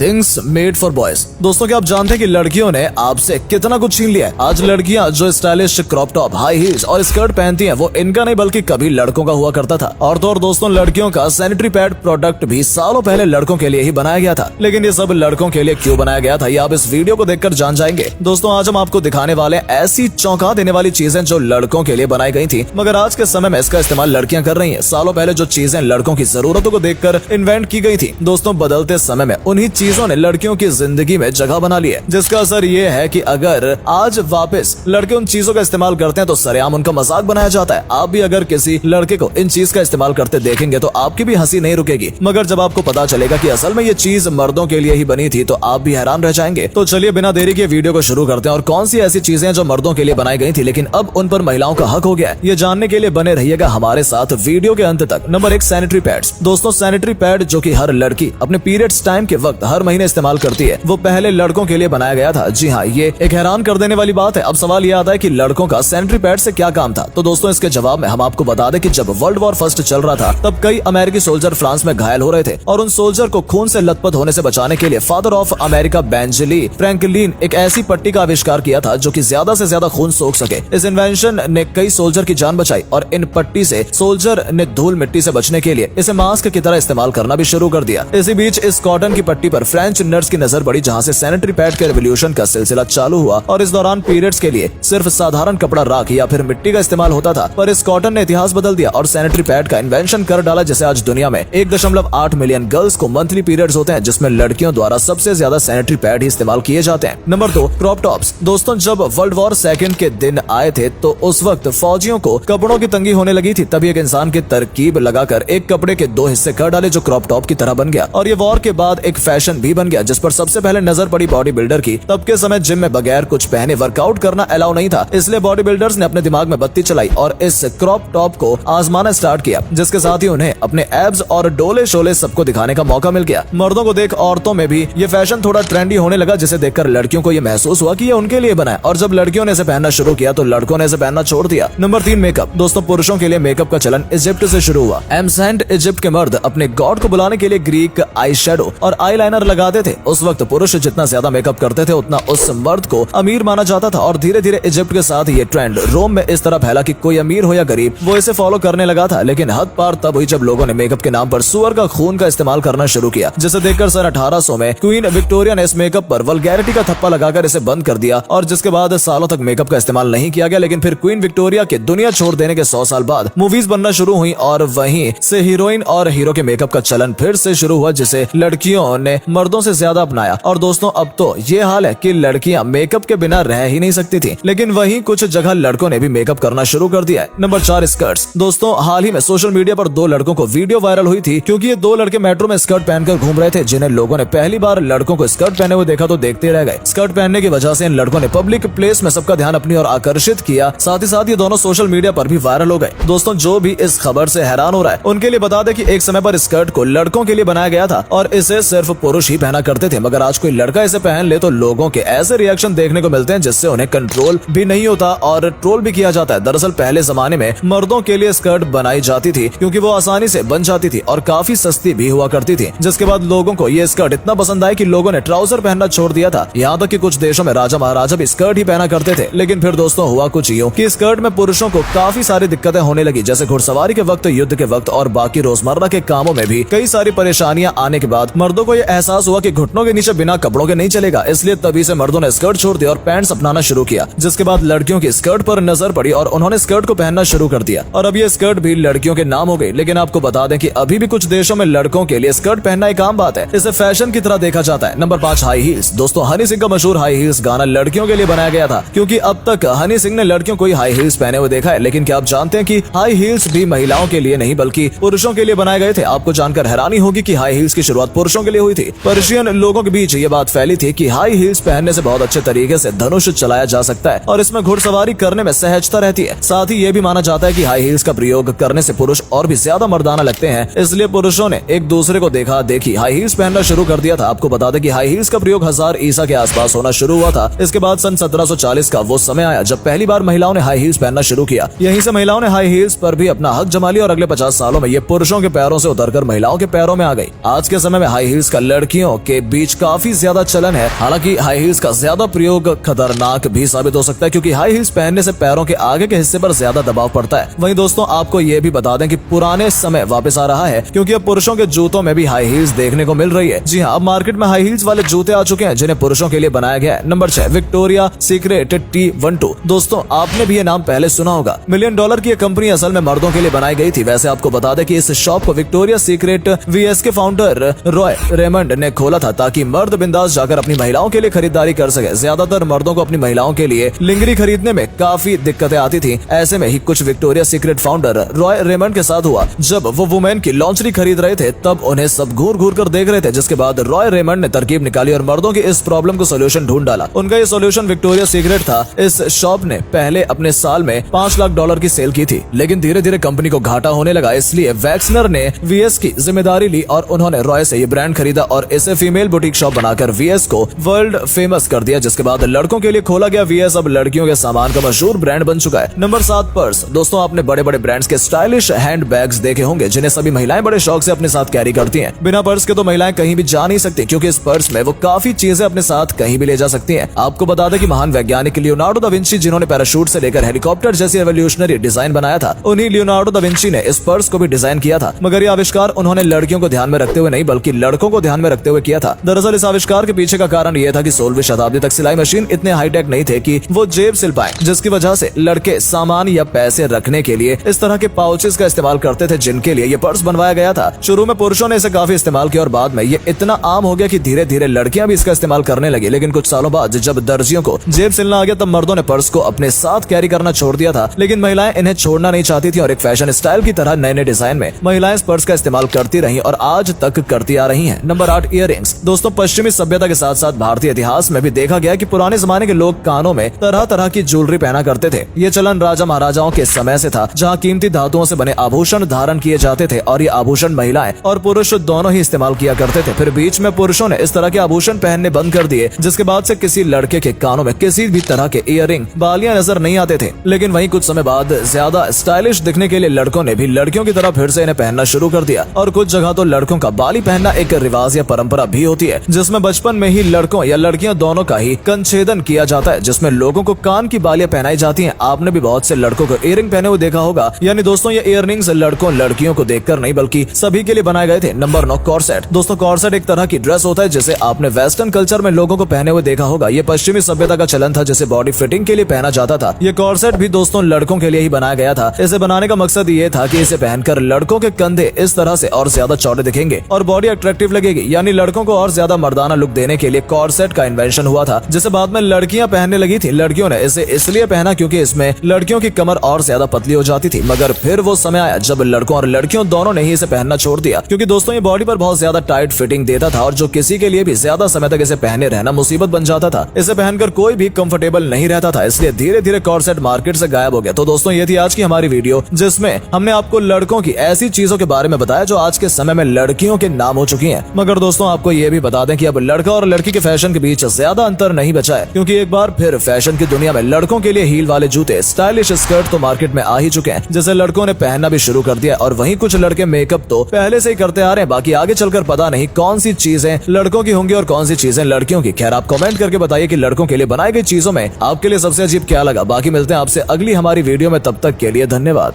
Things made for boys. दोस्तों क्या आप जानते हैं कि लड़कियों ने आपसे कितना कुछ छीन लिया है। आज लड़कियां जो stylish crop top, high heels और स्कर्ट पहनती हैं, वो इनका नहीं बल्कि कभी लड़कों का हुआ करता था। और तो और दोस्तों लड़कियों का सैनिटरी पैड प्रोडक्ट भी सालों पहले लड़कों के लिए ही बनाया गया था। लेकिन ये सब लड़कों के लिए क्यों बनाया गया था, ये आप इस वीडियो को देखकर जान जाएंगे। दोस्तों आज हम आपको दिखाने वाले ऐसी चौंका देने वाली चीजें जो लड़कों के लिए बनाई गई थी, मगर आज के समय में इसका इस्तेमाल लड़कियां कर रही हैं। सालों पहले जो चीजें लड़कों की जरूरतों को देखकर इन्वेंट की गई थी, दोस्तों बदलते समय में उन्हीं चीजों ने लड़कियों की जिंदगी में जगह बना ली है। जिसका असर ये है कि अगर आज वापस लड़के उन चीजों का इस्तेमाल करते हैं तो सरेआम उनका मजाक बनाया जाता है। आप भी अगर किसी लड़के को इन चीज का इस्तेमाल करते देखेंगे तो आपकी भी हंसी नहीं रुकेगी। मगर जब आपको पता चलेगा कि असल में ये चीज मर्दों के लिए ही बनी थी तो आप भी हैरान रह जाएंगे। तो चलिए बिना देरी के वीडियो को शुरू करते हैं और कौन सी ऐसी चीजें जो मर्दों के लिए बनाई गई थी लेकिन अब उन पर महिलाओं का हक हो गया है, ये जानने के लिए बने रहिएगा हमारे साथ वीडियो के अंत तक। Number 1, sanitary pads. दोस्तों सैनिटरी पैड जो कि हर लड़की अपने पीरियड्स टाइम के वक्त हर महीने इस्तेमाल करती है, वो पहले लड़कों के लिए बनाया गया था। जी हाँ, ये एक हैरान कर देने वाली बात है। अब सवाल ये आता है कि लड़कों का सैनिटरी पैड से क्या काम था। तो दोस्तों इसके जवाब में हम आपको बता दें कि जब वर्ल्ड वॉर फर्स्ट चल रहा था तब कई अमेरिकी सोल्जर फ्रांस में घायल हो रहे थे और उन सोल्जर को खून से लथपथ होने से बचाने के लिए father of America Benjamin Franklin एक ऐसी पट्टी का आविष्कार किया था जो कि ज्यादा से ज्यादा खून सोख सके। इस इन्वेंशन ने कई सोल्जर की जान बचाई और इन पट्टी से सोल्जर ने धूल मिट्टी से बचने के लिए इसे मास्क की तरह इस्तेमाल करना भी शुरू कर दिया। इसी बीच इस कॉटन की पट्टी पर फ्रेंच नर्स की नजर पड़ी, जहां से सैनिटरी पैड के रेवोल्यूशन का सिलसिला चालू हुआ और इस दौरान पीरियड्स के लिए सिर्फ साधारण कपड़ा, राख या फिर मिट्टी का इस्तेमाल होता था। पर इस कॉटन ने इतिहास बदल दिया और सैनिटरी पैड का इन्वेंशन कर डाला, जिसे आज दुनिया में 1.8 मिलियन गर्ल्स को मंथली पीरियड्स होते हैं, जिसमें लड़कियों द्वारा सबसे ज्यादा सैनिटरी पैड ही इस्तेमाल किए जाते हैं। Number 2, crop tops. दोस्तों जब वर्ल्ड वॉर सेकंड के दिन आए थे तो उस वक्त फौजियों को कपड़ों की तंगी होने लगी थी। तभी एक इंसान की तरकीब लगाकर एक कपड़े के 2 हिस्से कर डाले जो क्रॉप टॉप की तरह बन गया और ये वॉर के बाद एक फैशन भी बन गया, जिस पर सबसे पहले नजर पड़ी बॉडी बिल्डर की। तब के समय जिम में बगैर कुछ पहने वर्कआउट करना अलाउ नहीं था, इसलिए बॉडी बिल्डर्स ने अपने दिमाग में बत्ती चलाई और इस क्रॉप टॉप को आजमाना स्टार्ट किया, जिसके साथ ही उन्हें अपने एब्स और डोले शोले सबको दिखाने का मौका मिल गया। मर्दों को देख औरतों में भी ये फैशन थोड़ा ट्रेंडी होने लगा, जिसे देखकर लड़कियों को ये महसूस हुआ कि ये उनके लिए बना है और जब लड़कियों ने इसे पहनना शुरू किया तो लड़कों ने इसे पहनना छोड़ दिया। Number 3, makeup. दोस्तों पुरुषों के लिए मेकअप का चलन इजिप्ट से शुरू हुआ। एंसेंट इजिप्ट के मर्द अपने गॉड को बुलाने के लिए ग्रीक आई शेडो और आई लाइनर लगाते थे। उस वक्त पुरुष जितना ज्यादा मेकअप करते थे उतना उस मर्द को अमीर माना जाता था और धीरे धीरे इजिप्ट के साथ ये ट्रेंड रोम में इस तरह फैला कि कोई अमीर हो या गरीब वो इसे फॉलो करने लगा था। लेकिन हद पार तब हुई जब लोगों ने मेकअप के नाम पर सुअर का खून का इस्तेमाल करना शुरू किया, जिसे देखकर सन 1800 में क्वीन विक्टोरिया ने इस मेकअप पर वल्गैरिटी का थप्पा लगाकर इसे बंद कर दिया और जिसके बाद सालों तक मेकअप का इस्तेमाल नहीं किया गया। लेकिन फिर क्वीन विक्टोरिया के दुनिया छोड़ देने के 100 साल बाद मूवीज बनना शुरू हुई और वहीं से हीरोइन और हीरो के मेकअप का चलन फिर से शुरू हुआ, जिसे लड़कियों ने मर्दों से ज्यादा अपनाया। और दोस्तों अब तो ये हाल है कि लड़कियां मेकअप के बिना रह ही नहीं सकती थी, लेकिन वहीं कुछ जगह लड़कों ने भी मेकअप करना शुरू कर दिया है। Number 4, skirts. दोस्तों हाल ही में सोशल मीडिया पर 2 लड़कों को वीडियो वायरल हुई थी क्योंकि ये 2 लड़के मेट्रो में स्कर्ट पहनकर घूम रहे थे, जिन्हें लोगों ने पहली बार लड़कों को स्कर्ट पहने हुए देखा तो देखते रह गए। स्कर्ट पहनने की वजह से इन लड़कों ने पब्लिक प्लेस में सबका ध्यान अपनी ओर आकर्षित किया, साथ ही साथ ये दोनों सोशल मीडिया पर भी वायरल हो गए। दोस्तों जो भी इस खबर से हैरान हो रहा है उनके लिए बता दें कि एक समय पर स्कर्ट को लड़कों के लिए बनाया गया था और इसे सिर्फ पुरुष ही पहना करते थे, मगर आज कोई लड़का इसे पहन ले तो लोगों के ऐसे रिएक्शन देखने को मिलते हैं जिससे उन्हें कंट्रोल भी नहीं होता और ट्रोल भी किया जाता है। दरअसल पहले जमाने में मर्दों के लिए स्कर्ट बनाई जाती थी क्योंकि वो आसानी से बन जाती थी और काफी सस्ती भी हुआ करती थी, जिसके बाद लोगों को ये स्कर्ट इतना पसंद आई कि लोगों ने ट्राउजर पहनना छोड़ दिया था। यहाँ तक कि कुछ देशों में राजा महाराजा भी स्कर्ट ही पहना करते थे। लेकिन फिर दोस्तों हुआ कुछ यूं कि स्कर्ट में पुरुषों को काफी सारी दिक्कतें होने लगी, जैसे घुड़सवारी के वक्त, युद्ध के वक्त और बाकी रोजमर्रा के कामों में भी कई सारी परेशानियां आने के बाद मर्दों को यह एहसास हुआ कि घुटनों के नीचे बिना कपड़ों के नहीं चलेगा। इसलिए तभी से मर्दों ने स्कर्ट छोड़ दिया और पैंट्स अपनाना शुरू किया, जिसके बाद लड़कियों की स्कर्ट पर नजर पड़ी और उन्होंने स्कर्ट को पहनना शुरू कर दिया और अब ये स्कर्ट भी लड़कियों के नाम हो गई। लेकिन आपको बता दें कि अभी भी कुछ देशों में लड़कों के लिए स्कर्ट पहनना एक आम बात है, इसे फैशन की तरह देखा जाता है। Number 5, high heels. दोस्तों हनी सिंह का मशहूर हाई हील्स गाना लड़कियों के लिए बनाया गया था क्योंकि अब तक हनी सिंह ने लड़कियों को हाई हील्स पहने हुए देखा है। लेकिन क्या आप जानते हैं कि हाई हील्स भी महिलाओं के लिए नहीं बल्कि पुरुषों के लिए बनाए गए थे। आपको जानकर हैरानी होगी कि हाई हील्स की शुरुआत पुरुषों के लिए हुई थी। पर्शियन लोगों के बीच ये बात फैली थी कि हाई हील्स पहनने से बहुत अच्छे तरीके से धनुष चलाया जा सकता है और इसमें घुड़सवारी करने में सहजता रहती है। साथ ही ये भी माना जाता है कि हाई हील्स का प्रयोग करने से पुरुष और भी ज्यादा मर्दाना लगते हैं, इसलिए पुरुषों ने एक दूसरे को देखा देखी हाई हील्स पहनना शुरू कर दिया था। आपको बता दें कि हाई हील्स का प्रयोग 1000 ईसा के आसपास होना शुरू हुआ था। इसके बाद सन 1740 का वो समय आया जब पहली बार महिलाओं ने हाई हील्स पहनना शुरू किया। यहीं से महिलाओं ने हाई हील्स पर भी अपना हक जमा लिया और अगले 50 सालों में ये पुरुषों के पैरों से उतरकर महिलाओं के पैरों में आ गई। आज के समय में हाई हील्स का लड़की लड़कियों के बीच काफी ज्यादा चलन है। हालांकि हाई हील्स का ज्यादा प्रयोग खतरनाक भी साबित हो सकता है, क्योंकि हाई हील्स पहनने से पैरों के आगे के हिस्से पर ज्यादा दबाव पड़ता है। वहीं दोस्तों आपको ये भी बता दें कि पुराने समय वापस आ रहा है, क्योंकि अब पुरुषों के जूतों में भी हाई हील्स देखने को मिल रही है। जी हाँ, अब मार्केट में हाई हील्स वाले जूते आ चुके हैं जिन्हें पुरुषों के लिए बनाया गया है। Number 6, Victoria secret T12। दोस्तों आपने भी ये नाम पहले सुना होगा। $1 मिलियन की ये कंपनी असल में मर्दों के लिए बनाई गई थी। वैसे आपको बता दें कि इस शॉप को विक्टोरिया सीक्रेट VS के फाउंडर रॉय रेमंड ने खोला था, ताकि मर्द बिंदास जाकर अपनी महिलाओं के लिए खरीदारी कर सके। ज्यादातर मर्दों को अपनी महिलाओं के लिए लिंगरी खरीदने में काफी दिक्कतें आती थी। ऐसे में ही कुछ Victoria secret founder Roy Raymond के साथ हुआ। जब वो वुमेन की लॉन्चरी खरीद रहे थे तब उन्हें सब घूर घूर कर देख रहे थे, जिसके बाद रॉय रेमंड ने तरकीब निकाली और मर्दों की इस प्रॉब्लम को सोल्यूशन ढूंढ डाला। उनका ये सोल्यूशन विक्टोरिया सीक्रेट था। इस शॉप ने पहले अपने साल में $5 लाख की सेल की थी, लेकिन धीरे धीरे कंपनी को घाटा होने लगा। इसलिए वैक्सनर ने VS की जिम्मेदारी ली और उन्होंने रॉय से ये ब्रांड खरीदा और इसे फीमेल बुटीक शॉप बनाकर VS को वर्ल्ड फेमस कर दिया, जिसके बाद लड़कों के लिए खोला गया VS अब लड़कियों के सामान का मशहूर ब्रांड बन चुका है। Number 7, purse. दोस्तों आपने बड़े बड़े ब्रांड्स के स्टाइलिश हैंड बैग्स देखे होंगे जिन्हें सभी महिलाएं बड़े शौक से अपने साथ कैरी करती हैं। बिना पर्स के तो महिलाएं कहीं भी जा नहीं सकती, क्योंकि इस पर्स में वो काफी चीजें अपने साथ कहीं भी ले जा सकती हैं। आपको बता दें कि महान वैज्ञानिक लियोनार्डो दा विंची, जिन्होंने पैराशूट से लेकर हेलीकॉप्टर जैसी रेवोल्यूशनरी डिजाइन बनाया था, उन्हीं लियोनार्डो दा विंची ने इस पर्स को भी डिजाइन किया था। मगर ये आविष्कार उन्होंने लड़कियों को ध्यान में रखते हुए नहीं बल्कि लड़कों को ध्यान में रखते हुए किया था। दरअसल इस आविष्कार के पीछे का कारण यह था कि 16वीं शताब्दी तक सिलाई मशीन इतने हाईटेक नहीं थे कि वो जेब सिल पाए, जिसकी वजह से लड़के सामान या पैसे रखने के लिए इस तरह के पाउचेस का इस्तेमाल करते थे, जिनके लिए ये पर्स बनवाया गया था। शुरू में पुरुषों ने इसे काफी इस्तेमाल किया और बाद में ये इतना आम हो गया कि धीरे धीरे लड़कियां भी इसका इस्तेमाल करने लगी। लेकिन कुछ सालों बाद जब दर्जियों को जेब सिलना आ गया तब मर्दों ने पर्स को अपने साथ कैरी करना छोड़ दिया था। लेकिन महिलाएं इन्हें छोड़ना नहीं चाहती थी और एक फैशन स्टाइल की तरह नए नए डिजाइन में महिलाएं इस पर्स का इस्तेमाल करती रही और आज तक करती आ रही हैं। Number 8, earrings. दोस्तों पश्चिमी सभ्यता के साथ साथ भारतीय इतिहास में भी देखा गया कि पुराने जमाने के लोग कानों में तरह तरह की ज्वेलरी पहना करते थे। ये चलन राजा महाराजाओं के समय से था, जहाँ कीमती धातुओं से बने आभूषण धारण किए जाते थे और ये आभूषण महिलाएं और पुरुष दोनों ही इस्तेमाल किया करते थे। फिर बीच में पुरुषों ने इस तरह के आभूषण पहनने बंद कर दिए, जिसके बाद से किसी लड़के के कानों में किसी भी तरह के इयररिंग बालियां नजर नहीं आते थे। लेकिन वहीं कुछ समय बाद ज्यादा स्टाइलिश दिखने के लिए लड़कों ने भी लड़कियों की तरह फिर से इन्हें पहनना शुरू कर दिया और कुछ जगह तो लड़कों का बाली पहनना एक रिवाज या परंपरा भी होती है, जिसमें बचपन में ही लड़कों या लड़कियां दोनों का ही कंछेदन किया जाता है, जिसमें लोगों को कान की बालियां पहनाई जाती हैं। आपने भी बहुत से लड़कों को इयररिंग पहने हुए देखा होगा। यानी दोस्तों ये इयररिंग्स लड़कों लड़कियों को देखकर नहीं बल्कि सभी के लिए बनाए गए थे। Number 9, corset. दोस्तों कॉर्सेट एक तरह की ड्रेस होता है जिसे आपने वेस्टर्न कल्चर में लोगों को पहने हुए देखा होगा। ये पश्चिमी सभ्यता का चलन था जिसे बॉडी फिटिंग के लिए पहना जाता था। ये कॉर्सेट भी दोस्तों लड़कों के लिए ही बनाया गया था। इसे बनाने का मकसद ये था कि इसे पहनकर लड़कों के कंधे इस तरह से और ज्यादा चौड़े दिखेंगे और बॉडी अट्रैक्टिव लगेगी। यानी लड़कों को और ज्यादा मर्दाना लुक देने के लिए कॉर्सेट का इन्वेंशन हुआ था, जिसे बाद में लड़कियां पहनने लगी थी। लड़कियों ने इसे इसलिए पहना क्योंकि इसमें लड़कियों की कमर और ज्यादा पतली हो जाती थी। मगर फिर वो समय आया जब लड़कों और लड़कियों दोनों ने ही इसे पहनना छोड़ दिया, क्योंकि दोस्तों ये बॉडी पर बहुत ज्यादा टाइट फिटिंग देता था और जो किसी के लिए भी ज्यादा समय तक इसे पहने रहना मुसीबत बन जाता था। इसे पहनकर कोई भी कंफर्टेबल नहीं रहता था, इसलिए धीरे धीरे कॉर्सेट मार्केट से गायब हो गया। तो दोस्तों ये थी आज की हमारी वीडियो, जिसमें हमने आपको लड़कों की ऐसी चीजों के बारे में बताया जो आज के समय में लड़कियों के नाम हो चुकी हैं। मगर दोस्तों आपको ये भी बता दें कि अब लड़का और लड़की के फैशन के बीच ज्यादा अंतर नहीं बचा है, क्योंकि एक बार फिर फैशन की दुनिया में लड़कों के लिए हील वाले जूते, स्टाइलिश स्कर्ट तो मार्केट में आ ही चुके हैं, जिसे लड़कों ने पहनना भी शुरू कर दिया। और वहीं कुछ लड़के मेकअप तो पहले से ही करते आ रहे हैं, बाकी आगे चलकर पता नहीं कौन सी चीजें लड़कों की होंगी और कौन सी चीजें लड़कियों की। खैर आप कमेंट करके बताइए कि लड़कों के लिए बनाई गई चीजों में आपके लिए सबसे अजीब क्या लगा। बाकी मिलते हैं आपसे अगली हमारी वीडियो में, तब तक के लिए धन्यवाद।